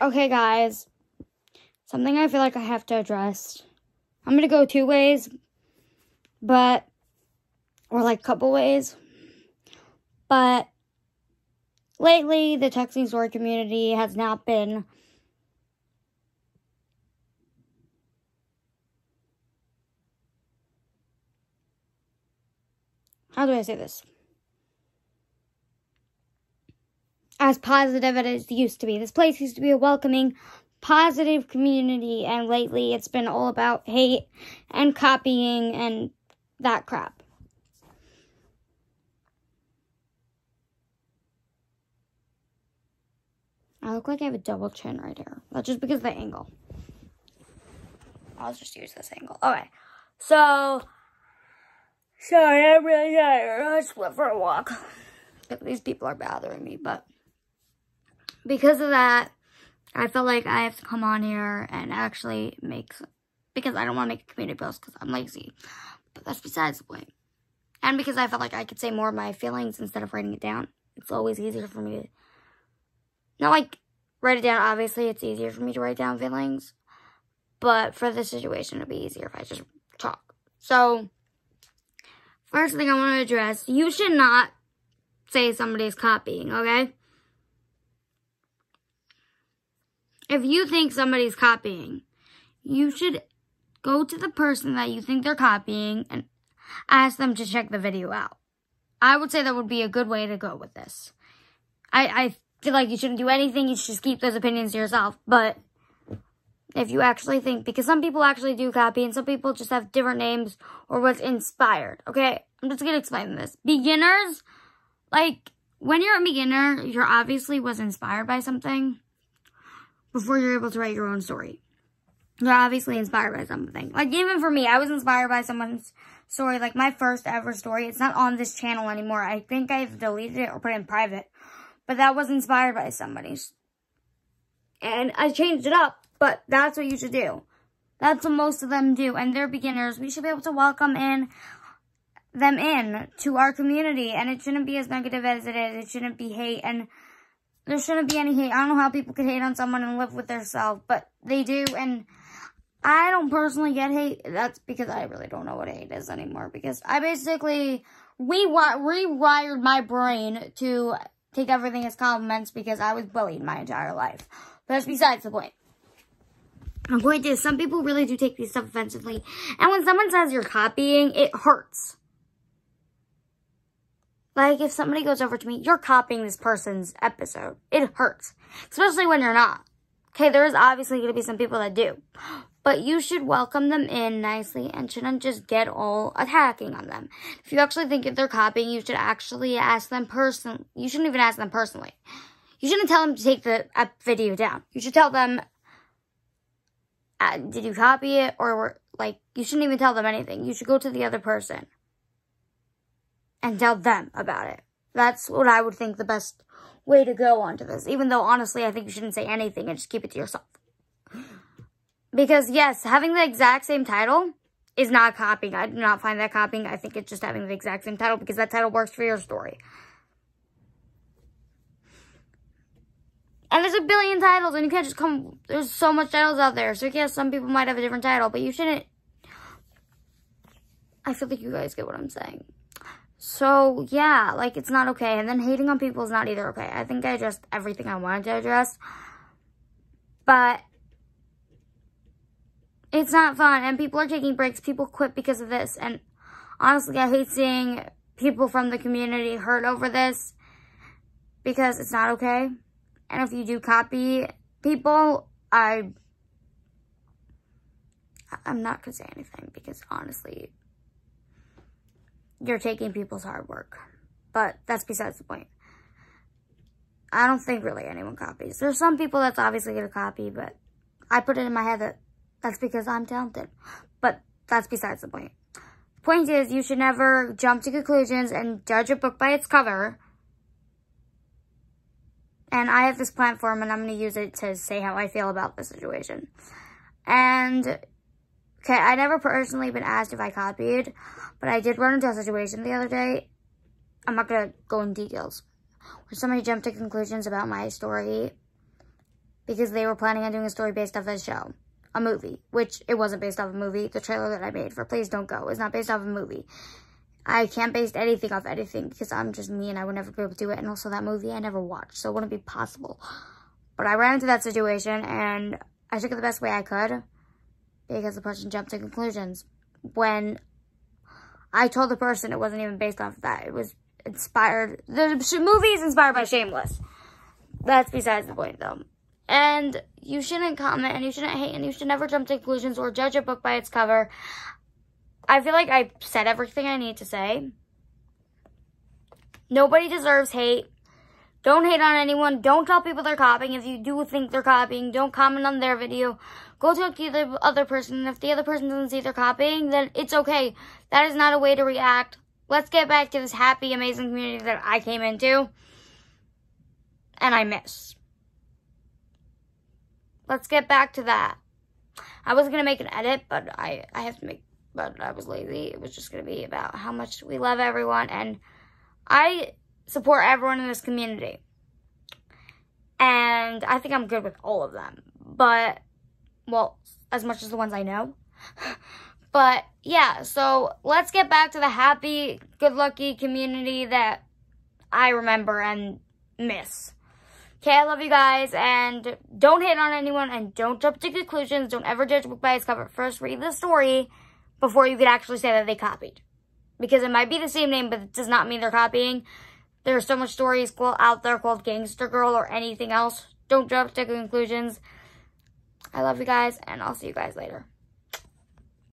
Okay, guys. Something I feel like I have to address. I'm going to go two ways, or like a couple ways. But lately, the texting story community has not been how do I say this? As positive as it used to be. This place used to be a welcoming, positive community, and lately it's been all about hate and copying and that crap. I look like I have a double chin right here. That's just because of the angle. I'll just use this angle. Okay. So, sorry, I'm really tired. I just went for a walk. These people are bothering me, but because of that, I felt like I have to come on here and actually because I don't want to make a community post because I'm lazy. But that's besides the point. And because I felt like I could say more of my feelings instead of writing it down. It's always easier for me to, not like write it down. Obviously, it's easier for me to write down feelings. But for this situation, it'd be easier if I just talk. So, first thing I want to address, you should not say somebody's copying, okay? If you think somebody's copying, you should go to the person that you think they're copying and ask them to check the video out. I would say that would be a good way to go with this. I feel like you shouldn't do anything. You should just keep those opinions to yourself. But if you actually think, because some people actually do copy and some people just have different names or was inspired. Okay, I'm just going to explain this. Beginners, like when you're a beginner, you're obviously was inspired by something before you're able to write your own story. You're obviously inspired by something. Like, even for me, I was inspired by someone's story. Like, my first ever story. It's not on this channel anymore. I think I've deleted it or put it in private. But that was inspired by somebody's. And I changed it up. But that's what you should do. That's what most of them do. And they're beginners. We should be able to welcome them in to our community. And it shouldn't be as negative as it is. It shouldn't be hate. And there shouldn't be any hate. I don't know how people could hate on someone and live with themselves, but they do. And I don't personally get hate. That's because I really don't know what hate is anymore. Because I basically rewired my brain to take everything as compliments because I was bullied my entire life. But that's besides the point. The point is, some people really do take these stuff offensively. And when someone says you're copying, it hurts. Like, if somebody goes over to me, you're copying this person's episode. It hurts. Especially when you're not. Okay, there is obviously going to be some people that do. But you should welcome them in nicely and shouldn't just get all attacking on them. If you actually think if they're copying, you should actually ask them personally. You shouldn't even ask them personally. You shouldn't tell them to take the video down. You should tell them, did you copy it? Or, like, you shouldn't even tell them anything. You should go to the other person and tell them about it. That's what I would think the best way to go onto this. Even though, honestly, I think you shouldn't say anything and just keep it to yourself. Because, yes, having the exact same title is not copying. I do not find that copying. I think it's just having the exact same title because that title works for your story. And there's a billion titles, and you can't just come... There's so much titles out there. So, yes, some people might have a different title, but you shouldn't... I feel like you guys get what I'm saying. So, yeah, like, it's not okay. And then hating on people is not either okay. I think I addressed everything I wanted to address. But it's not fun. And people are taking breaks. People quit because of this. And honestly, I hate seeing people from the community hurt over this. Because it's not okay. And if you do copy people, I'm not going to say anything. Because honestly, you're taking people's hard work. But that's besides the point. I don't think really anyone copies. There's some people that's obviously going to copy, but I put it in my head that that's because I'm talented. But that's besides the point. The point is, you should never jump to conclusions and judge a book by its cover. And I have this platform, and I'm going to use it to say how I feel about the situation. And, okay, I never personally been asked if I copied, but I did run into a situation the other day. I'm not going to go in details. Where somebody jumped to conclusions about my story because they were planning on doing a story based off a show, a movie, which it wasn't based off a movie. The trailer that I made for Please Don't Go is not based off a movie. I can't base anything off anything because I'm just me and I would never be able to do it. And also that movie I never watched, so it wouldn't be possible. But I ran into that situation and I took it the best way I could because the person jumped to conclusions. When I told the person it wasn't even based off of that. It was inspired. The movie is inspired by Shameless. That's besides the point, though. And you shouldn't comment, and you shouldn't hate, and you should never jump to conclusions or judge a book by its cover. I feel like I said everything I need to say. Nobody deserves hate. Don't hate on anyone. Don't tell people they're copying. If you do think they're copying, don't comment on their video. Go talk to the other person. And if the other person doesn't see they're copying, then it's okay. That is not a way to react. Let's get back to this happy, amazing community that I came into. And I miss. Let's get back to that. I was going to make an edit, but I have to make, but I was lazy. It was just going to be about how much we love everyone. And I support everyone in this community. And I think I'm good with all of them. But, well, as much as the ones I know. But, yeah, so let's get back to the happy, good-lucky community that I remember and miss. Okay, I love you guys, and don't hate on anyone, and don't jump to conclusions. Don't ever judge a book by its cover. First, read the story before you could actually say that they copied. Because it might be the same name, but it does not mean they're copying. There are so much stories out there called Gangster Girl or anything else. Don't jump to conclusions. I love you guys, and I'll see you guys later.